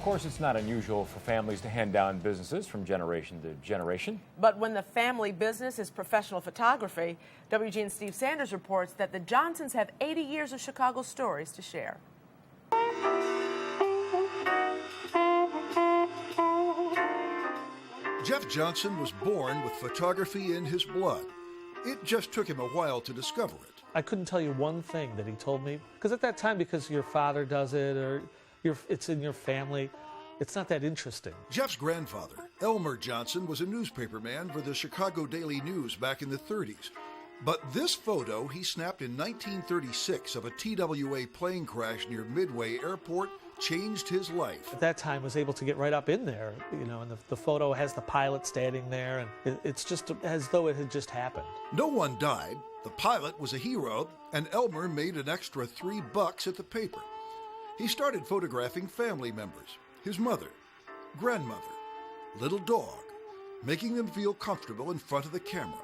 course, it's not unusual for families to hand down businesses from generation to generation. But when the family business is professional photography, WGN Steve Sanders reports that the Johnsons have 80 years of Chicago stories to share. Jeff Johnson was born with photography in his blood. It just took him a while to discover it. I couldn't tell you one thing that he told me, because at that time, because your father does it or it's in your family, it's not that interesting. Jeff's grandfather, Elmer Johnson, was a newspaperman for the Chicago Daily News back in the 30s. But this photo he snapped in 1936 of a TWA plane crash near Midway Airport changed his life. At that time, was able to get right up in there, and the photo has the pilot standing there, and it's just as though it had just happened. No one died. The pilot was a hero, and Elmer made an extra $3 at the paper. He started photographing family members, his mother, grandmother, little dog, making them feel comfortable in front of the camera.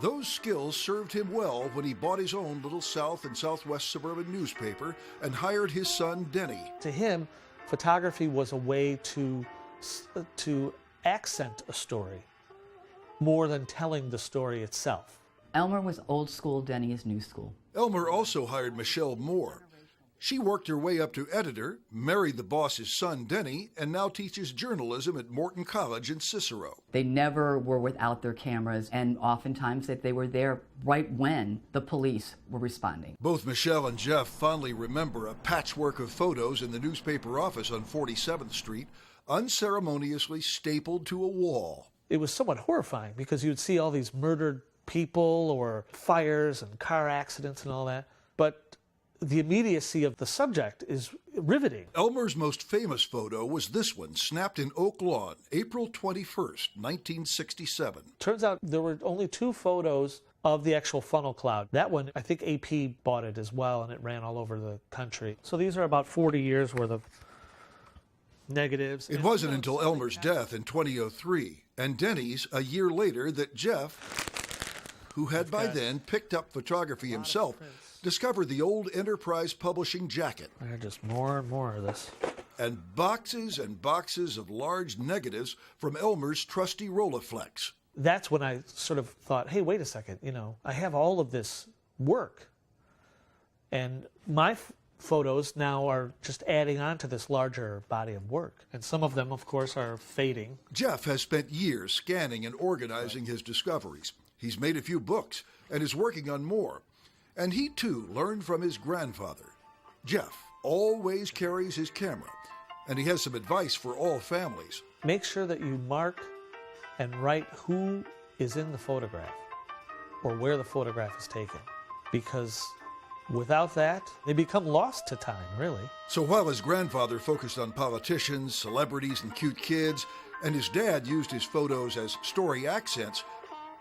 Those skills served him well when he bought his own little South and Southwest suburban newspaper and hired his son, Denny. To him, photography was a way to accent a story more than telling the story itself. Elmer was old school, Denny is new school. Elmer also hired Michele Mohr. She worked her way up to editor, married the boss's son, Denny, and now teaches journalism at Morton College in Cicero. They never were without their cameras, and oftentimes they were there right when the police were responding. Both Michele and Jeff fondly remember a patchwork of photos in the newspaper office on 47th Street, unceremoniously stapled to a wall. It was somewhat horrifying because you'd see all these murdered people or fires and car accidents and all that, but the immediacy of the subject is riveting. Elmer's most famous photo was this one, snapped in Oak Lawn, April 21st, 1967. Turns out there were only 2 photos of the actual funnel cloud. That one, I think AP bought it as well, and it ran all over the country. So these are about 40 years worth of negatives. It wasn't until Elmer's death in 2003 and Denny's a year later that Jeff, who had by then picked up photography himself, discovered the old Enterprise Publishing jacket. There are just more and more of this. And boxes of large negatives from Elmer's trusty Rolleiflex. That's when I sort of thought, hey, wait a second, I have all of this work. And my photos now are just adding on to this larger body of work. And some of them, of course, are fading. Jeff has spent years scanning and organizing his discoveries. He's made a few books and is working on more. And he, too, learned from his grandfather. Jeff always carries his camera, and he has some advice for all families. Make sure that you mark and write who is in the photograph or where the photograph is taken, because without that, they become lost to time, really. So while his grandfather focused on politicians, celebrities, and cute kids, and his dad used his photos as story accents,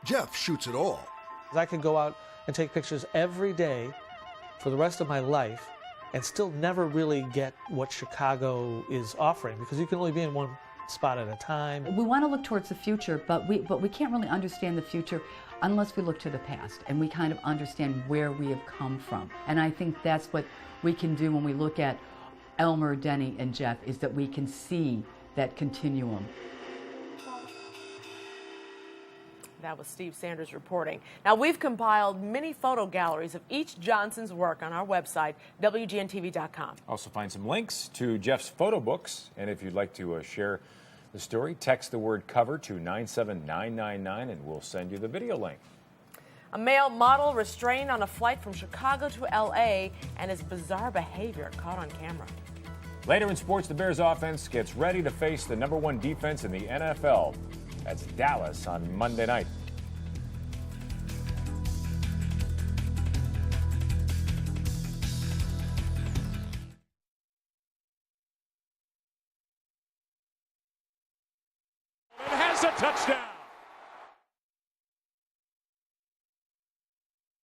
Jeff shoots it all. I could go out and take pictures every day for the rest of my life and still never really get what Chicago is offering, because you can only be in one spot at a time. We want to look towards the future, but we can't really understand the future unless we look to the past and we kind of understand where we have come from. And I think that's what we can do when we look at Elmer, Denny, and Jeff, is that we can see that continuum. That was Steve Sanders reporting. Now, we've compiled many photo galleries of each Johnson's work on our website, WGNTV.com. Also find some links to Jeff's photo books. And if you'd like to share the story, text the word cover to 97999 and we'll send you the video link. A male model restrained on a flight from Chicago to L.A. and his bizarre behavior caught on camera. Later in sports, the Bears offense gets ready to face the #1 defense in the NFL. That's Dallas on Monday night. It has a touchdown.